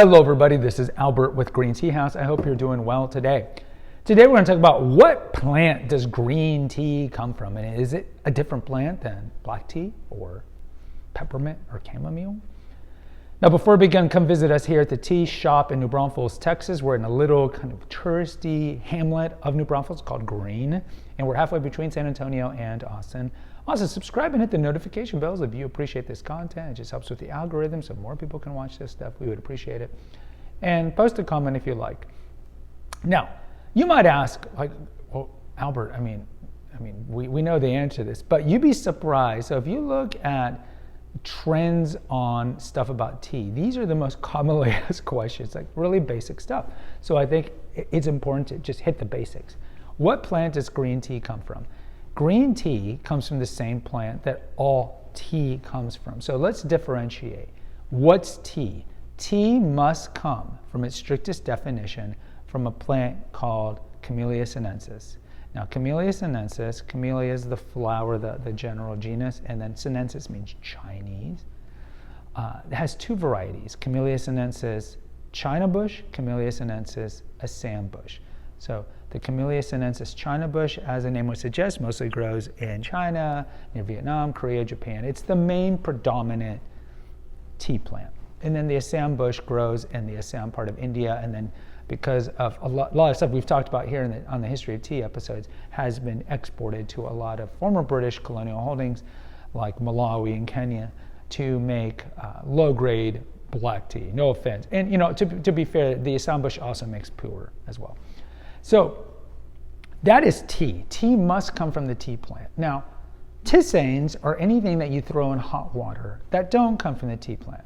Hello everybody, this is Albert with Green Tea House. I hope you're doing well today. Today we're going to talk about what plant does green tea come from, and is it a different plant than black tea or peppermint or chamomile? Now before we begin, come visit us here at the Tea Shop in New Braunfels, Texas. We're in a little kind of touristy hamlet of New Braunfels called Green, and we're halfway between San Antonio and Austin. Also, subscribe and hit the notification bells if you appreciate this content. It just helps with the algorithm so more people can watch this stuff. We would appreciate it. And post a comment if you like. Now, you might ask, like, well, Albert, I mean, we know the answer to this, but you'd be surprised. So if you look at trends on stuff about tea, these are the most commonly asked questions, like really basic stuff. So I think it's important to just hit the basics. What plant does green tea come from? Green tea comes from the same plant that all tea comes from. So let's differentiate. What's tea? Tea must come, from its strictest definition, from a plant called Camellia sinensis. Now, Camellia sinensis, camellia is the flower, the general genus, and then sinensis means Chinese. It has two varieties, Camellia sinensis China bush, Camellia sinensis Assam bush. So the Camellia sinensis China bush, as the name would suggest, mostly grows in China, near Vietnam, Korea, Japan. It's the main predominant tea plant. And then the Assam bush grows in the Assam part of India, and then because of a lot of stuff we've talked about here on the History of Tea episodes, has been exported to a lot of former British colonial holdings like Malawi and Kenya to make low-grade black tea. No offense. And to be fair, the Assam bush also makes pu'er as well. So that is tea. Tea must come from the tea plant. Now, tisanes are anything that you throw in hot water that don't come from the tea plant.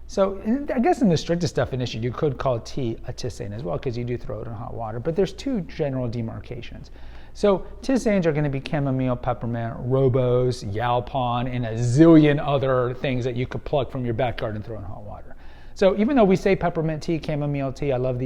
So I guess in the strictest definition, you could call tea a tisane as well, because you do throw it in hot water. But there's two general demarcations. So tisanes are going to be chamomile, peppermint, robos, yaupon, and a zillion other things that you could pluck from your backyard and throw in hot water. So even though we say peppermint tea, chamomile tea, I love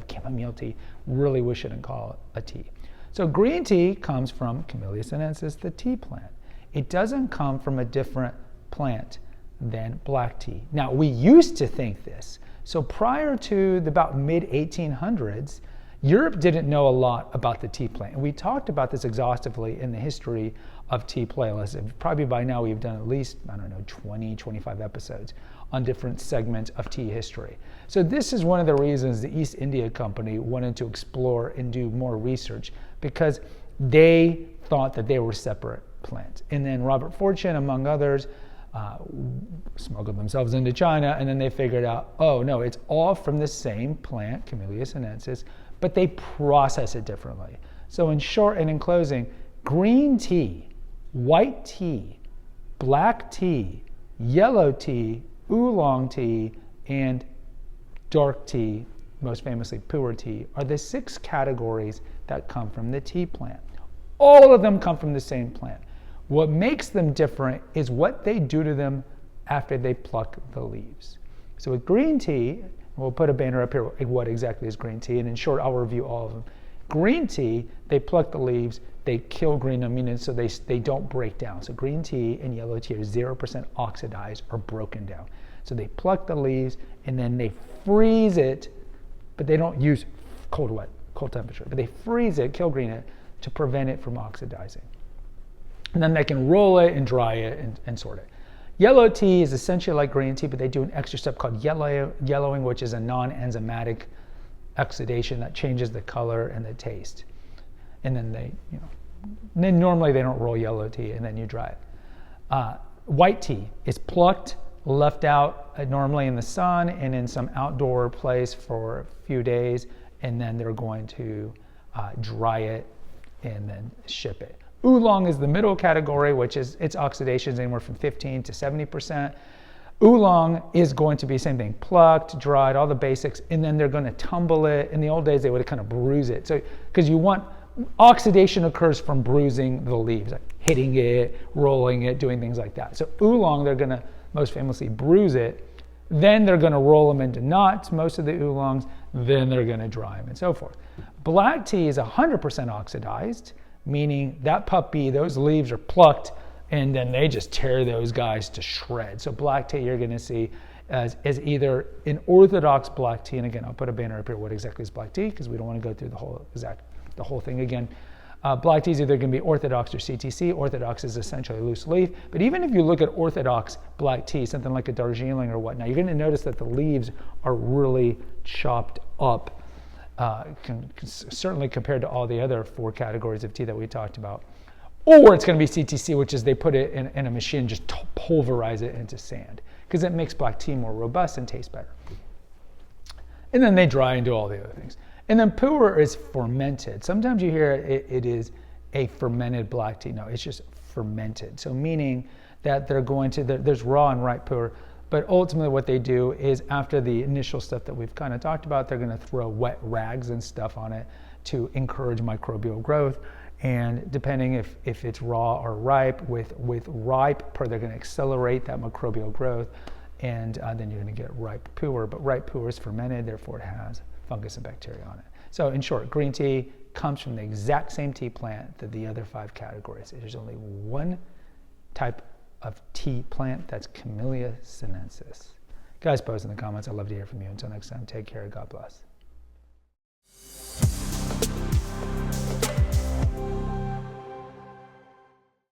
chamomile tea, really we shouldn't call it a tea. So green tea comes from Camellia sinensis, the tea plant. It doesn't come from a different plant than black tea. Now, we used to think this. So prior to about mid-1800s, Europe didn't know a lot about the tea plant. And we talked about this exhaustively in the History of Tea playlist. And probably by now we've done at least, 20, 25 episodes on different segments of tea history. So this is one of the reasons the East India Company wanted to explore and do more research, because they thought that they were separate plants. And then Robert Fortune, among others, smuggled themselves into China, and then they figured out, oh no, it's all from the same plant, Camellia sinensis, but they process it differently. So in short and in closing, green tea, white tea, black tea, yellow tea, oolong tea, and dark tea, most famously pu'er tea, are the 6 categories that come from the tea plant. All of them come from the same plant. What makes them different is what they do to them after they pluck the leaves. So with green tea, we'll put a banner up here, what exactly is green tea, and in short, I'll review all of them. Green tea, they pluck the leaves, they kill green amines so they don't break down. So green tea and yellow tea are 0% oxidized or broken down. So they pluck the leaves and then they freeze it, but they don't use cold temperature, but they freeze it, kill green it, to prevent it from oxidizing. And then they can roll it and dry it and sort it. Yellow tea is essentially like green tea, but they do an extra step called yellowing, which is a non-enzymatic oxidation that changes the color and the taste. And then then normally they don't roll yellow tea and then you dry it. White tea is plucked, left out normally in the sun and in some outdoor place for a few days, and then they're going to dry it and then ship it. Oolong is the middle category, which is its oxidation is anywhere from 15 to 70%. Oolong is going to be the same thing, plucked, dried, all the basics, and then they're going to tumble it. In the old days, they would kind of bruise it. So, because oxidation occurs from bruising the leaves, like hitting it, rolling it, doing things like that. So oolong, they're going to most famously bruise it. Then they're going to roll them into knots, most of the oolongs. Then they're going to dry them and so forth. Black tea is 100% oxidized, meaning that puppy, those leaves are plucked, and then they just tear those guys to shreds. So black tea, you're going to see as either an orthodox black tea, and again, I'll put a banner up here, what exactly is black tea, because we don't want to go through the whole thing again. Black tea is either going to be orthodox or CTC. Orthodox is essentially loose leaf, but even if you look at orthodox black tea, something like a Darjeeling or whatnot, you're going to notice that the leaves are really chopped up, certainly compared to all the other 4 categories of tea that we talked about. Or it's going to be CTC, which is they put it in a machine, just pulverize it into sand, because it makes black tea more robust and tastes better. And then they dry and do all the other things. And then pu'er is fermented. Sometimes you hear it is a fermented black tea. No, it's just fermented. So meaning that they're going to, there's raw and ripe pu'er, but ultimately what they do is after the initial stuff that we've kind of talked about, they're going to throw wet rags and stuff on it to encourage microbial growth. And depending if it's raw or ripe, with ripe pu'er, they're going to accelerate that microbial growth, and then you're going to get ripe pu'er. But ripe pu'er is fermented, therefore it has fungus and bacteria on it. So in short, green tea comes from the exact same tea plant that the other 5 categories. There's only one type of tea plant, that's Camellia sinensis. Guys, post in the comments. I'd love to hear from you. Until next time, take care. God bless.